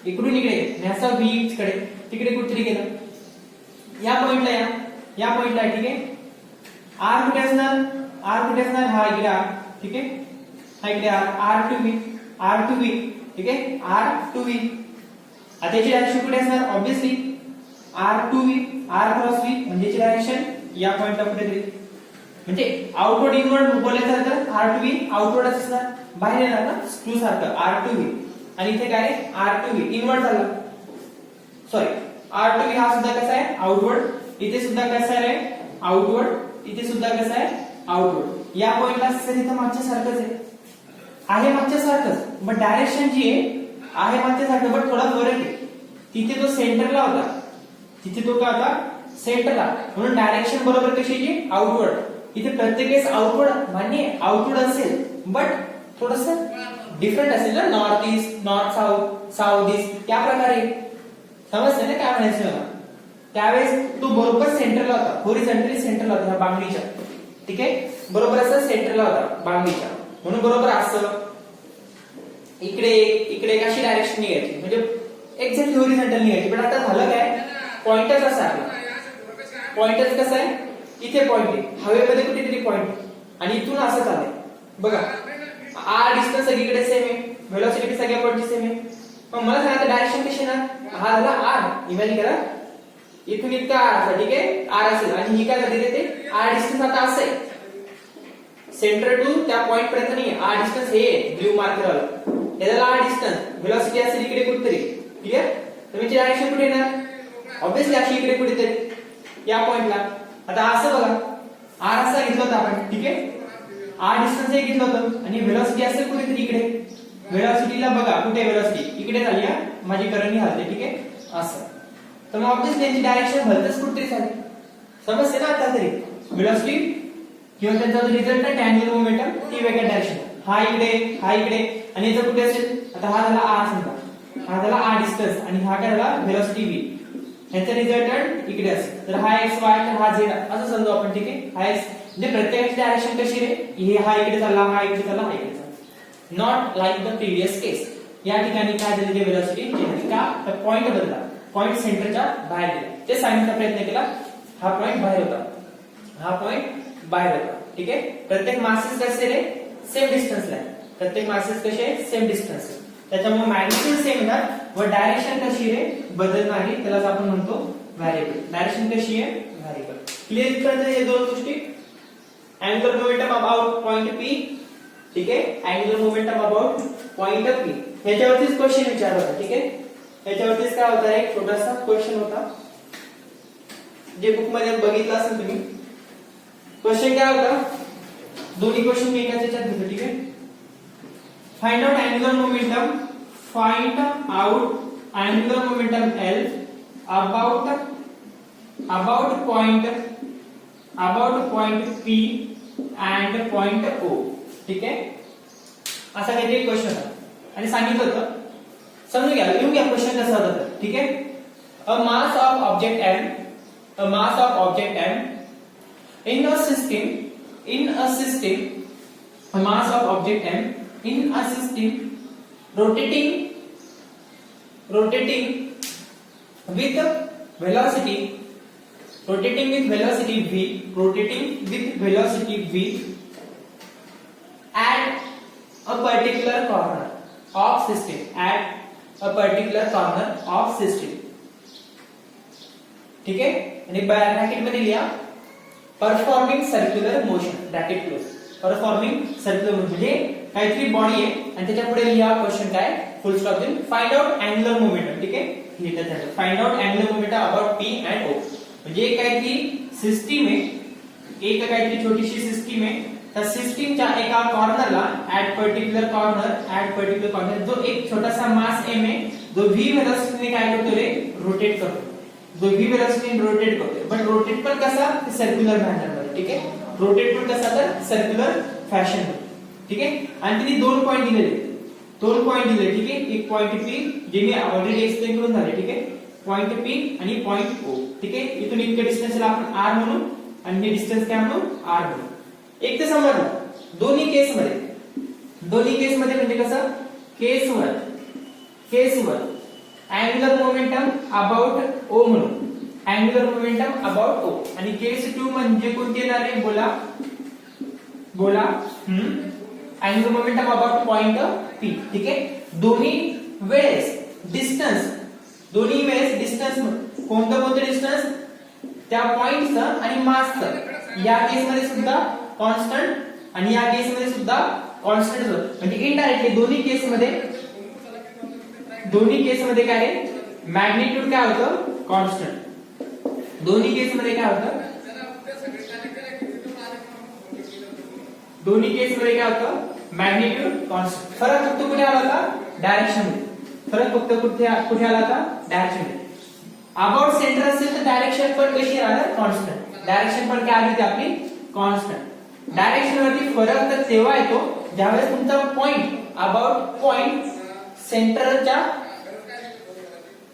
इकडून इकडे आणि असा बी कडे तिकडे कुठेतरी गेला, या पॉइंटला या पॉइंटला. ठीक आहे, आर कुठे असणार, आर कुठे असणार, हा इकडे आर. ठीक आहे, हा इकडे R, R to B, R to B. ठीक आहे, आर टू बी. आता याची डायरेक्शन कुठे असणार, obviously R to B, R cross B म्हणजे याची डायरेक्शन या पॉइंटला कुठेतरी, म्हणजे आउटवर्ड इनवर्ड बोलायचं तर आर टू बी आउटवर्डच असणार, बाहेर येणार ना स्क्रू सारखं आर टू बी. आणि इथे काय आर टू बी इनवर्ड झाला, सॉरी आर टू बी हा सुद्धा कसा आहे आउटवर्ड, इथे सुद्धा कसा आहे आउटवर्ड, इथे सुद्धा कसा आहे आउटवर्ड. या पॉइंटला सर इथं मागच्या सारखंच आहे मागच्या सारखंच, बट डायरेक्शन जी आहे मागच्या सारखं, बट थोडा फरक आहे. तिथे तो सेंटरला होता, तिथे तो काय होता सेंटरला, म्हणून डायरेक्शन बरोबर कशाची आउटवर्ड. इथे प्रत्येक वेळेस आउटवर्ड मान्य आउटवर्ड असेल, बट थोडस डिफरंट असेल ना, north east, north south, south east त्या प्रकारे. समजते ना काय म्हणायचं मला. त्यावेळेस तो बरोबर सेंटरला होता, हॉरिझॉन्टली सेंटरला होता ह्या बांगडीच्या. ठीक आहे, बरोबर असं सेंटरला होता बांगडीच्या, म्हणून बरोबर असं इकडे इकडे अशी डायरेक्शन निघायची, म्हणजे एक्झॅक्टली हॉरिझॉन्टल निघायची. पण आता झालं काय, पॉइंटच असा आहे, पॉइंटच कसं आहे इथे पॉइंट आहे, हवेमध्ये कुठेतरी पॉइंट आणि इथून असं चाललंय बघा. आर डिस्टन्स सगळीकडे सेम आहे, व्हेलॉसिटी सगळ्या पॉइंटची सेम आहे. मग मला सांगा डायरेक्शन कशी येणार, हा झाला आर, इमॅजिन करा इथून इतका आर असा. ठीक आहे, आर असेल आणि ही काय झाली ते आर डिस्टन्स आता असं आहे, सेंटर टू त्या पॉइंट पर्यंत नाही, आर डिस्टन्स हे ब्लू मार्कर वाला हे झाला आर डिस्टन्स, व्हेलॉसिटी असेल इकडे कुठेतरी. क्लिअर, तर म्हणजे डायरेक्शन कुठे येणार, ऑब्विसली अशी इकडे कुठेतरी या पॉइंटला. आता असं बघा आर असा घेतला होता आपण. ठीक आहे, आर डिस्टन्स हे घेतलं होतं आणि व्हेलॉसिटी असेल कुठेतरी इकडे, व्हेलॉसिटीला बघा कुठे व्हेलॉसिटी इकडे झाली, माझी करंट हलते. ठीक आहे असं, तर मग ऑब्विसली यांची डायरेक्शन भलतच कुठेतरी झाली. समजते ना आता तरी, व्हेलॉसिटी किंवा त्यांचा जो रिझल्टंट अँग्युलर मोमेंटम ती वेगळ्या डायरेक्शन, हा इकडे आणि याचा कुठे असेल, आता हा झाला आर समजा, हा झाला आर डिस्टन्स आणि हा काय झाला व्हेलॉसिटी व्ही, याचा रिझल्टंट इकडे असेल, तर हा एक्स वाय तर हा झेड असं समजू आपण. ठीक आहे, हा एक्स म्हणजे प्रत्येकाची डायरेक्शन कशी रे, हे हा इकडे चालला, हा इकडे चालला, हा इकडे चालला, नॉट लाईक द प्रिव्हियस केस. या ठिकाणी काय झाली ते व्हेलॉसिटी चेंज का, पॉइंट बदलला, पॉइंट सेंटरच्या बाहेर गेला, ते सांगण्याचा प्रयत्न केला. हा पॉइंट बाहेर होता, हा पॉइंट बाहेर होता. ठीक आहे, प्रत्येक मासेस कसे रे सेम डिस्टन्सला आहे, प्रत्येक मासेस कसे सेम डिस्टन्स, त्याच्यामुळे मॅग्निट्यूड सेम येणार व डायरेक्शन कशी रे बदलणारी, त्यालाच आपण म्हणतो व्हेरिएबल. डायरेक्शन कशी आहे व्हेरिएबल. क्लिअर करायचं हे दोन गोष्टी. Angular momentum about point P. ठीक आहे, angular momentum about point P, ह्याच्यावरतीच क्वेश्चन विचारला होता. ठीक आहे, ह्याच्यावरतीच काय होता, एक छोटासा क्वेश्चन होता जे बुक मध्ये बघितलं असेल तुम्ही. क्वेश्चन काय होता, दोन्ही क्वेश्चन मी एकाच याच्यात घेतो. ठीक आहे, find out angular momentum, find out angular momentum L about point P and point O. ठीक आहे, असा काहीतरी क्वेश्चन होता आणि सांगितलं होतं, समजून घ्या, लिहून घ्या क्वेश्चन कसा होता. ठीक आहे, a mass of object M, a mass of object m in a system, a mass of object m in a system rotating with velocity v at a particular corner of system. ठीक आहे, आणि bracket मध्ये लिहा performing circular motion, bracket close. Performing circular motion म्हणजे काहीतरी body आहे आणि त्याच्या पुढे लिहा क्वेश्चन काय, फुल स्टॉप देऊन फाइंड आउट अँग्युलर मोमेंटम. ठीक आहे, लिहितात find out angular momentum about P and O, म्हणजे काहीतरी सिस्टीम आहे, एक काहीतरी छोटीशी सिस्टीम आहे, त्या सिस्टीमच्या एका कॉर्नरला ऍट पर्टिक्युलर कॉर्नर जो एक छोटासा मास m आहे जो v वेलोसिटीने काय करतो रे रोटेट करतो, जो v वेलोसिटीने रोटेट करतो. पण रोटेट पण कसा सर्क्युलर मॅनर मध्ये, ठीक आहे. रोटेट पण कसा तर सर्क्युलर फॅशन मध्ये, ठीक आहे. आणि तिने दोन पॉइंट दिलेले, ठीक आहे. एक पॉइंट P जे मी ऑलरेडी एक्सप्लेन करून झाले, ठीक आहे. पॉइंट P आणि पॉइंट O, ठीक आहे. इथून इतके डिस्टन्सला आपण r म्हणू आणि हे डिस्टन्स काय म्हणू r म्हणू. एक तर समजलं. दोन्ही केस मध्ये म्हणजे कसं केस 1 अँगुलर मोमेंटम अबाउट O म्हणू, अँगुलर मोमेंटम अबाउट O. आणि केस 2 म्हणजे कोणती येणार आहे बोला angular momentum about point P, ठीक आहे. दोन्ही वेळेस डिस्टन्स कोणतं डिस्टन्स त्या पॉइंटचं आणि मासचं या केस मध्ये सुद्धा कॉन्स्टंट आणि या केस मध्ये सुद्धा कॉन्स्टंट होतं. म्हणजे इनडायरेक्टली दोन्ही केस मध्ये काय आहे मॅग्निट्यूड काय होतं कॉन्स्टंट. दोन्ही केस मध्ये काय होतं मॅग्निट्यूड कॉन्स्टंट. फरक फक्त कुठे आला होता डायरेक्शन मध्ये. कुठे आला होता डायरेक्शन मध्ये. अबाउट सेंटर असेल तर डायरेक्शन पण कशी राहणार कॉन्स्टंट. डायरेक्शन पण काय आली होती आपली कॉन्स्टंट. डायरेक्शन वरती फरक तर तेव्हा येतो ज्यावेळेस तुमचा पॉइंट सेंटरच्या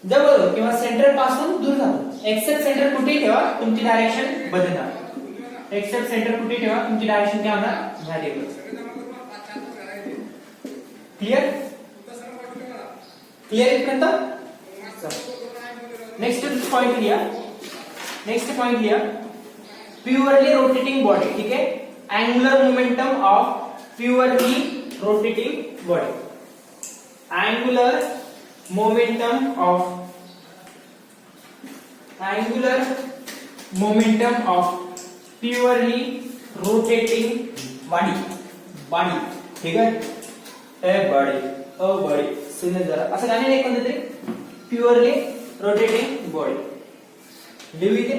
जवळ किंवा सेंटर पासून दूर जातो. एक्सेप्ट सेंटर कुठे ठेवा तुमची डायरेक्शन बदलणार. काय होणार व्हेरिएबल. क्लियर इथपर्यंत. नेक्स्ट पॉइंट लिहा प्युअरली रोटेटिंग बॉडी, ठीक आहे. Angular momentum of purely rotating body. Angular momentum of purely rotating body, ठीक आहे. बॉडी सुन जरा असं गाणे नाही कोणतं तरी प्युअरली रोटेटिंग बॉडी लिहू इथे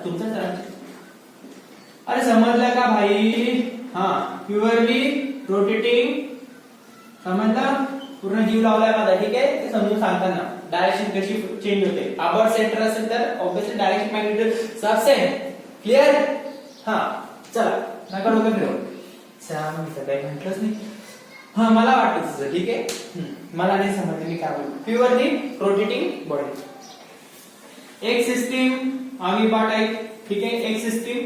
तुमचा जरा. अरे समजलं का भाई. प्युअरली रोटेटिंग समजलं. पूर्ण जीव लावलाय माझा, ठीक आहे. ते समजून सांगताना डायरेक्शन कशी चेंज होते. अबाउट सेंटर असेल तर ऑब्विसली डायरेक्शन मॅग्निट्यूड सब सेम. क्लिअर. चला नका डोकं फिरव. काही म्हटलंच नाही. मला वाटतं तसं, ठीक आहे. मला नाही समजलं मी काय बोलतो. Purely rotating body. एक सिस्टीम आम्ही पार्ट आहे, ठीक आहे. एक सिस्टीम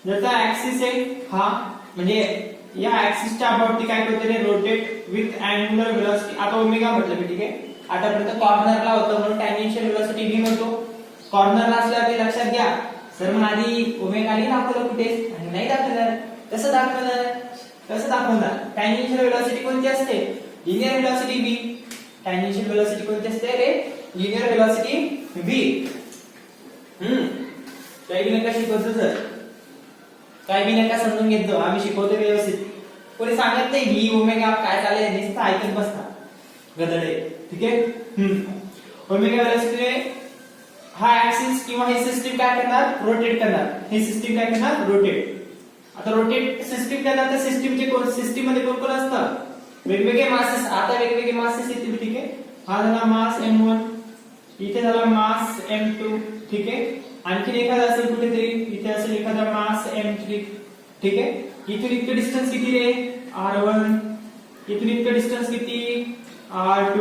ज्याचा ऍक्सिस आहे हा म्हणजे या ऍक्सिसच्या अबाउट काय करते रे रोटेट विथ अँगुलर वेलोसिटी. आता ओमेगा म्हटलं मी, ठीक आहे. आतापर्यंत कॉर्नरला होतं म्हणून टॅन्जेन्शियल वेलोसिटी v म्हणतो. कॉर्नरला असल्यावर ते लक्षात घ्या सर मग आधी ओमेगा नाही दाखवलं कुठे आणि नाही दाखवणार. कसं दाखवणार टॅन्जेन्शियल वेलोसिटी कोणती असते linear velocity v. Tangential velocity कोणती असते रे लिनियर वेलोसिटी v. काही बी नका शिकवतो सर, काही बी नका समजून घेत जाऊ. आम्ही शिकवतो व्यवस्थित. कोणी सांगत नाही व्ही ओमेगा काय चालेल नुसतं ऐकत बसता गधडे, ठीक आहे. ओमेगा वेलोसिटी हा ऍक्सिस किंवा ही सिस्टीम काय करणार रोटेट करणार. रोटेट. आता रोटेट सिस्टीम करणार तर सिस्टीम मध्ये कोण असतं वेगवेगळे मासेस. आता वेगवेगळे मासेस येतील, ठीक आहे. हा झाला मास m1, इथे झाला मास m2, ठीक आहे. आणखी एखादा असेल कुठेतरी इथे असेल एखादा मास m3, ठीक आहे. इथून इतकं डिस्टन्स किती रे r1. इथून इतकं डिस्टन्स किती r2.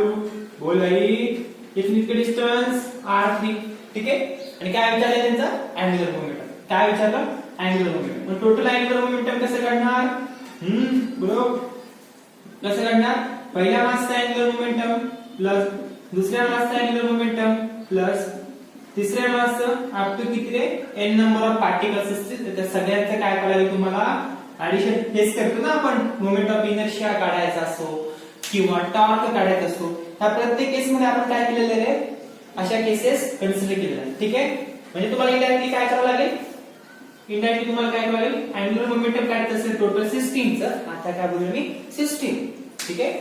बोल भाई. इथून इतकं डिस्टन्स r3, ठीक आहे. आणि काय विचारलं त्यांचा अँगुलर मोमेंटम. काय विचारलं अँगुलर मोमेंटम. मग टोटल अँगुलर मोमेंटम कसं काढणार बरोबर. कसं काढणार पहिल्या मासचा अँगुलर मोमेंटम प्लस दुसऱ्या मासचा अँगुलर मोमेंटम प्लस तिसऱ्या मासचं अप टू किती रे n नंबर ऑफ पार्टिकल्स असतील त्या सगळ्यांचं काय करायला तुम्हाला ऍडिशन. हेच करतो ना आपण मोमेंट ऑफ इनर्शिया काढायचा असो किंवा टॉर्क काढायचा असो. त्या प्रत्येक केस मध्ये आपण काय केलेलं रे अशा केसेस कन्सिडर केलेल्या, ठीक आहे. म्हणजे तुम्हाला इनडायरेक्टली काय करावं लागेल तुम्हाला काय करावं लागेल अँगुलर मोमेंटम काढायचं असेल टोटल सिस्टीमचं. आता काय बोलू मी सिस्टीम, ठीक आहे.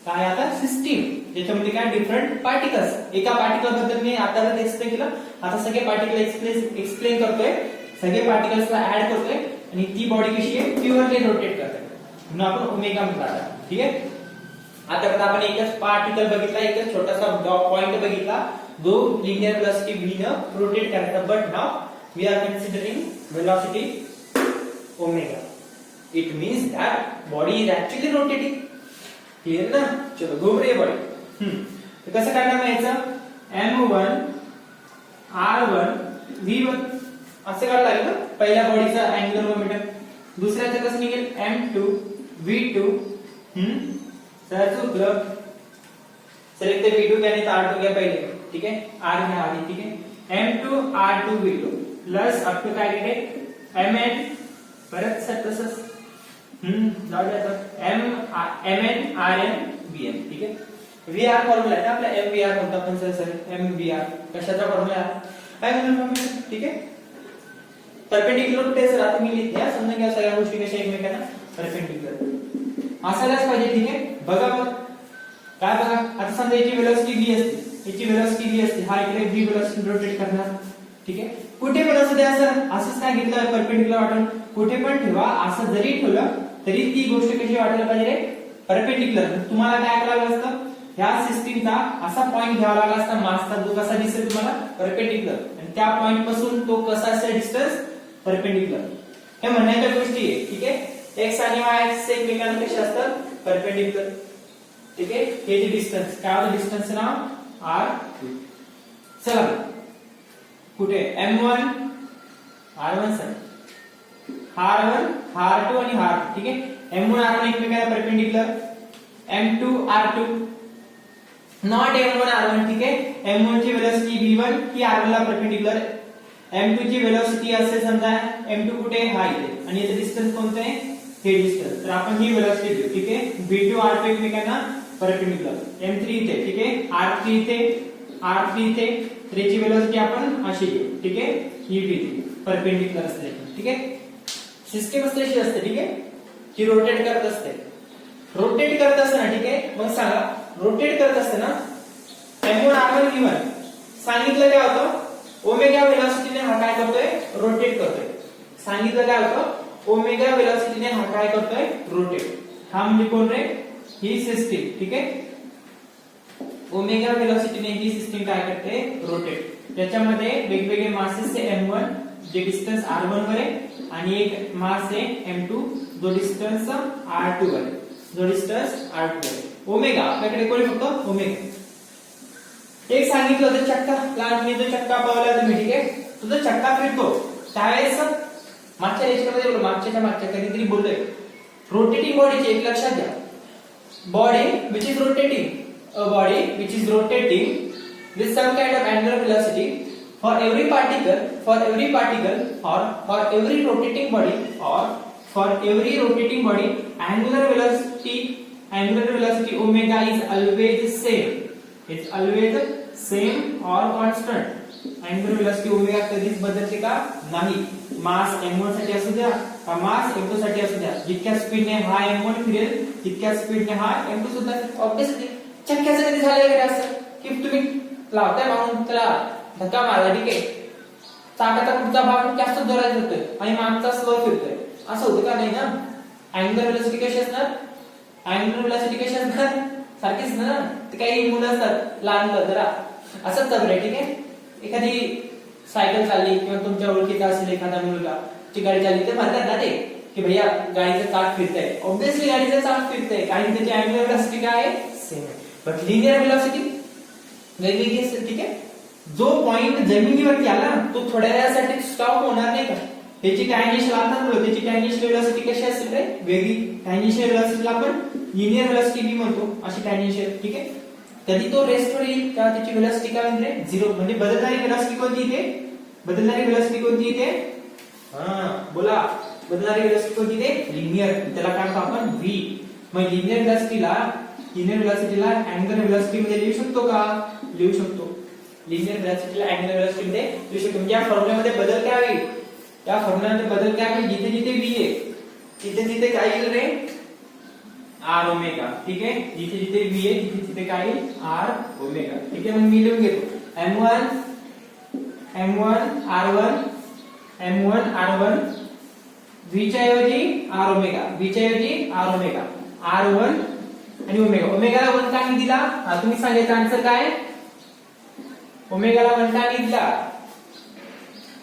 काय आता सिस्टीम ज्याच्यामध्ये काय डिफरंट पार्टिकल्स. एका पार्टिकल बद्दल मी आता एक्सप्लेन केलं. आता सगळे पार्टिकल एक्सप्लेन करतोय. सगळे पार्टिकल्सला ऍड करतोय आणि ती बॉडी कशी आहे प्युअरली रोटेट करते म्हणून आपण ओमेगा म्हटला. ठीक आहे. आतापर्यंत आपण एकच पार्टिकल बघितला, एकच छोटासा पॉइंट बघितला जो लिनियर वेलोसिटी v न रोटेट करता. But now we are considering velocity omega. It means that body is actually rotating. Clear ना. चलो घूम रही है बॉडी. तो कसं करणार याचं m1 r1 v1 असं करायला लागेल ना. पहिल्या बॉडीचा अँग्युलर मोमेंटम, दुसऱ्याचं कसं निघेल m2 v2. सर चुकलं. सिलेक्ट v2 घ्या आणि r2 घ्या पहिले. ठीक आहे. r घ्या आधी. ठीक आहे. m2 r2 v2 plus up to काय घेते mn परत सर तसंच जाऊ द्या mn rn vn. ठीक आहे. vr फॉर्म्युला आहे ना आपला mvr म्हणतो आपण सर mvr कशाचा फॉर्म्युला आहे. ठीक आहे. परपेंडिक्युलर कुठे सर आता मी लिहिते समजा घ्या सगळ्या गोष्टी कशा एकमेकांना परपेंडिक्युलर असायलाच पाहिजे. ठीक आहे. बघा मग काय बघा आता समजा याची वेलोसिटी v असते, याची वेलोसिटी v असते, हा इकडे v वेलोसिटी रोटेट करणार. ठीक आहे. कुठे पण असू द्या सर असंच काय घेतलं परपेंडिक्युलर वाटून कुठे पण ठेवा. असं जरी ठेवलं तरी ती गोष्ट कशी वाटायला पाहिजे परपेंडिक्युलर. तुम्हाला काय करावं असतं ह्या सिस्टीमचा असा पॉइंट घ्यावा लागला असता मासचा जो कसा दिसेल तुम्हाला परपेंडिक्युलर आणि त्या पॉइंट पासून तो कसा असेल डिस्टन्स परपेंडिक्युलर. हे म्हणण्याच्या गोष्टी आहे. ठीक आहे. x आणि y ऍक्सिस एकमेकांना कसे असतात परपेंडिक्युलर. ठीक आहे. हे जे डिस्टन्स काय होतं डिस्टन्स नाव r2. चला कुठे m1 r1 sir r1 r2 आणि r2. ठीक आहे. m1 r1 एकमेकांना perpendicular, m2 r2 not m1 r1. ठीक आहे. m1 ची वेलोसिटी v1 ही r1 ला परपेंडिक्युलर, m2 ची वेलोसिटी असे समजा m2 कुठे हा इथे आणि याचं डिस्टन्स कोणतं आहे हे डिस्टन्स. तर आपण ही वेलोसिटी घेऊ. ठीक आहे. v2 r2 एकमेकांना परपेंडिक्युलर, m3 इथे. ठीक आहे. r3 इथे, r3 इथे. तर याची वेलोसिटी आपण अशी घेऊ. ठीक आहे. ही v3 परपेंडिक्युलर असते. ठीक आहे. सिस्टीम अशी असते. ठीक आहे. की रोटेट करत असते. रोटेट करत असताना ठीक आहे. मग सांगा रोटेट करत असताना m1 r1 v1 सांगितलं काय होतं ओमेगा वेलोसिटीने हा काय करतोय रोटेट करतोय. सांगितलं काय होतं ओमेगा वेलोसिटीने हा काय करतोय रोटेट. हा म्हणजे कोण रे ही सिस्टीम. ठीक आहे. ओमेगा वेलोसिटीने ही सिस्टीम काय करते रोटेट. त्याच्यामध्ये वेगवेगळे मासेस आहे m1 जे डिस्टन्स r1 वर आहे आणि एक मास आहे m2 जो डिस्टन्स r2 वर आहे, जो डिस्टन्स r2 वर आहे. ओमेगा आपल्याकडे कोणी फक्त ओमेगा. एक सांगितलं होतं चक्का लहान मी जो चक्का पावला तुम्ही. ठीक आहे. तो जो चक्का फिरतो त्यावेळेस मागच्या लेक्चरमध्ये बोललो मागच्या कधीतरी बोललोय रोटेटिंग बॉडीचे एक लक्षात घ्या. Body which is rotating a body which is rotating with some kind of angular velocity for every particle or for every rotating body angular velocity omega is always same. It's always same or constant. angular velocity omega कधीच बदलते का नाही. मास m1 साठी असू द्या का मास m2 साठी असू द्या जितक्या स्पीडने हा m1 फिरेल तितक्या स्पीडने हा m2 सुद्धा ऑब्वियसली. चक्क्याचं कधी झालंय का असं की तुम्ही लावताय मागून त्याला धक्का मारला. ठीक आहे. चाकाचा पुढचा भाग जास्त जोरात फिरतोय आणि मागचा स्लो फिरतोय असं होतं का नाही ना. अँग्युलर वेलोसिटी कशी असणार सारखीच ना. ते काही मुलं असतात लहान मुलं जरा असंच चाललंय. ठीक आहे. एखादी सायकल चालली किंवा तुमच्या ओळखीचा असेल एखादा मुलगा ची गाडी चालली तर म्हणतात ना ते की भैया गाडीचं चाक फिरतंय. ऑब्विसली गाडीचं चाक फिरतंय कारण त्याची अँग्युलर वेलोसिटी काय आहे सेम आहे. बट लिनियर वेलोसिटी वेगवेगळी असते. ठीक आहे. जो पॉइंट जमिनीवरती आला तो थोड्या वेळासाठी स्टॉप होणार नाही का. त्याची टँजेन्शियल आता बोललो त्याची टँजेन्शियल वेलोसिटी कशी असेल रे वेगळी. टँजेन्शियल वेलोसिटीला आपण लिनियर वेलोसिटी बी म्हणतो अशी टँजेन्शियल. ठीक आहे. कधी तो रेस्टवर येईल तेव्हा त्याची वेलोसिटी काय म्हणजे झिरो. म्हणजे बदलणारी वेलोसिटी कोणती इथे इथे बोला बदलणारी वेलोसिटी कोणती इथे लिनियर. त्याला काय म्हणतो आपण v. मग लिनियर वेलोसिटीला अँग्युलर वेलोसिटी मध्ये लिहू शकतो का लिहू शकतो. लिनियर वेलोसिटीला अँग्युलर वेलोसिटी मध्ये लिहू शकतो. म्हणजे या फॉर्म्युल्यामध्ये बदल काय होईल या फॉर्म्युल्यामध्ये बदल काय होईल जिथे जिथे v आहे तिथे काय येईल रे r ओमेगा. ठीक आहे. जिथे जिथे v आहे तिथे काय येईल r ओमेगा. ठीक आहे. मग मी लिहून घेतो m1 r1 V च्या ऐवजी r ओमेगा, V च्या ऐवजी r ओमेगा, r1 आणि ओमेगा. ओमेगाला 1 का नाही दिला? तुम्ही सांगायचं आन्सर काय? ओमेगाला 1 का नाही दिला?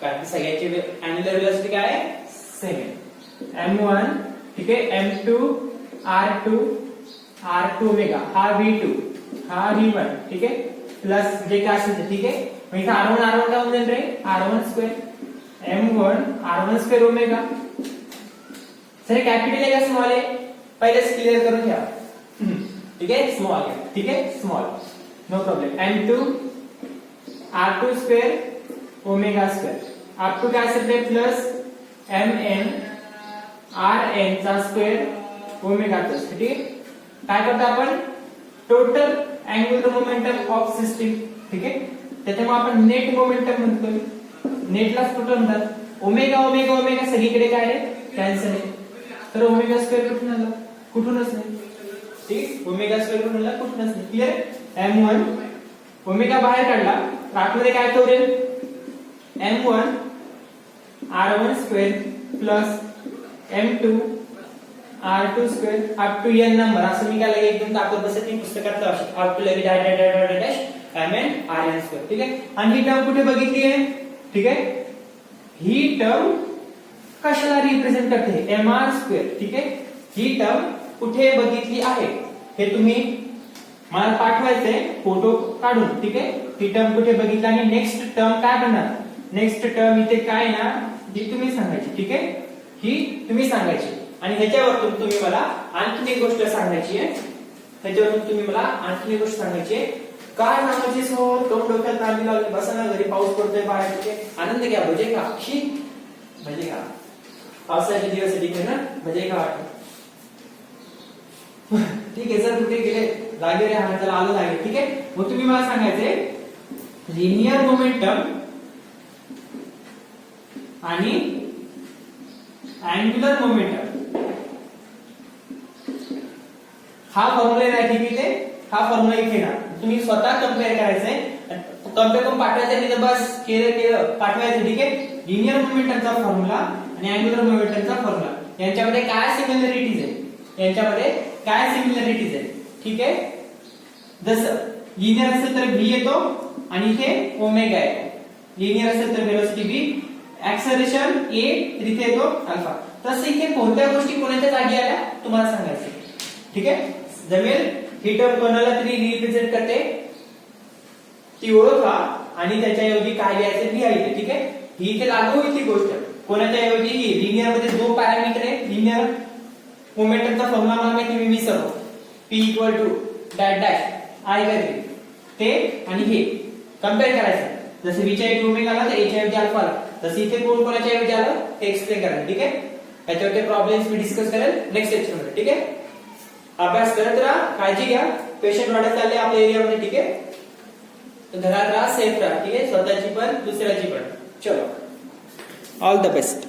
कारण की सगळ्याची अँग्युलर वेलोसिटी काय आहे? सेम आहे. m1 ठीक आहे, m2 r2 r2 ओमेगा, हा v2 हा v1 ठीक आहे, प्लस जे काय असेल ते ठीक आहे. मग इथे r1 काय होऊन जाईल रे? r1 square m1 r1 square omega. Sir capital आहे का स्मॉल आहे? पहिलेच क्लिअर करून घ्या. ठीक आहे, स्मॉल आहे. ठीक आहे, small, no problem. m2 r2 square omega square, r2 काय असेल ते प्लस mn rn चा स्क्वेअर ओमेगा चा स्क्वेअर. ठीक आहे, काय करतो आपण? Total angular momentum of system. ठीक आहे, त्याच्यामुळे आपण नेट मोमेंटम म्हणतोय. नेटलाच टोटल म्हणतात. ओमेगा ओमेगा ओमेगा सगळीकडे काय आहे? कॅन्सल आहे. तर ओमेगा स्क्वेअर कुठून आला? कुठूनच नाही. ठीक, ओमेगा स्क्वेअर कुठून आला? कुठूनच नाही. क्लिअर? m1 ओमेगा बाहेर काढला तर आतमध्ये काय करेल? m1 r1 square plus m2 r2 square up to n number. असं मी काय लगे एकदम दाखवत बसत नाही पुस्तकातलं असेल. अप टू लगे डॅश mn rn स्क्वेअर. ठीक आहे, आणि ही टर्म कुठे बघितली आहे? ठीक आहे, ही टर्म कशाला रिप्रेझेंट करते? mr square. ठीक आहे, ही टर्म कुठे बघितली आहे हे तुम्ही मला पाठवायचंय फोटो काढून. ठीक आहे, ही टर्म कुठे बघितली आणि नेक्स्ट टर्म काय बनणार? नेक्स्ट टर्म इथे काय ना जी तुम्ही सांगायची. ठीक आहे, ही तुम्ही सांगायची आणि ह्याच्यावरतून तुम्ही मला आणखी एक गोष्ट सांगायची आहे. ह्याच्यावरून तुम्ही मला आणखी एक गोष्ट सांगायची आहे. काय नावाची सो तोंड डोक्यात तांबी लावली, बसा ना घरी, पाऊस पडतोय बाहेर. ठीक आहे, आनंद घ्या. भजे खा. शी भजे खा, पावसाचे दिवस आहे. ठीक आहे ना, भजे खा. ठीक आहे सर, कुठे गेले? लागे रे हाताला आलं लागे. ठीक आहे, मग तुम्ही मला सांगायचे लिनियर मोमेंटम आणि अँग्युलर मोमेंटम हा फॉर्म्युला आहे. ठीक आहे, हा फॉर्म्युला इथे ना तुम्ही स्वतः कम्पेअर करायचंय. कम्पेअर करून पाठवायचं बस, केलं पाठवायचं. ठीक आहे, लिनियर मोमेंटमचा फॉर्म्युला आणि अँग्युलर मोमेंटमचा फॉर्म्युला यांच्यामध्ये काय सिमिलरिटीज आहे? यांच्यामध्ये काय सिमिलरिटीज आहे? ठीक आहे, जसं लिनियर असेल तर v येतो आणि इथे ओमेगा येतो. लिनियर असेल तर वेलोसिटी v, ऍक्सेलरेशन a, तर इथे येतो अल्फा. तसं इथे कोणत्या गोष्टी कोणाच्या जागी आल्या तुम्हाला सांगायचं. ठीक आहे, जमेल. ही टर्म कोणाला तरी रिप्रेझेंट करते ती ओळखा आणि त्याच्याऐवजी काय लिहायचं लिहायचं. ठीक आहे, ही इथे लागू होईल ती गोष्ट. कोणाच्या ऐवजी ही लिनियर मध्ये 2 पॅरामीटर आहे. लिनियर मोमेंटमचा फॉर्म्युला मला माहिती, मी विसरलो. p equal to dash dash I काय ते आणि हे कम्पेअर करायचं. जसं v च्या ऐवजी ओमेगा आला तर a च्या ऐवजी अल्फा आला, तसं इथे कोणाच्या ऐवजी आलं ते एक्सप्लेन करा. ठीक आहे, याच्यावरचे प्रॉब्लेम्स मी डिस्कस करेल नेक्स्ट लेक्चर मध्ये. ठीक आहे, अभ्यास करत राहा, काळजी घ्या. पेशंट वाढत चालले आपल्या एरियामध्ये. ठीक आहे, तर घरात राहा, सेफ राहा. ठीक आहे, स्वतःची पण दुसऱ्याची पण. चलो, ऑल द बेस्ट.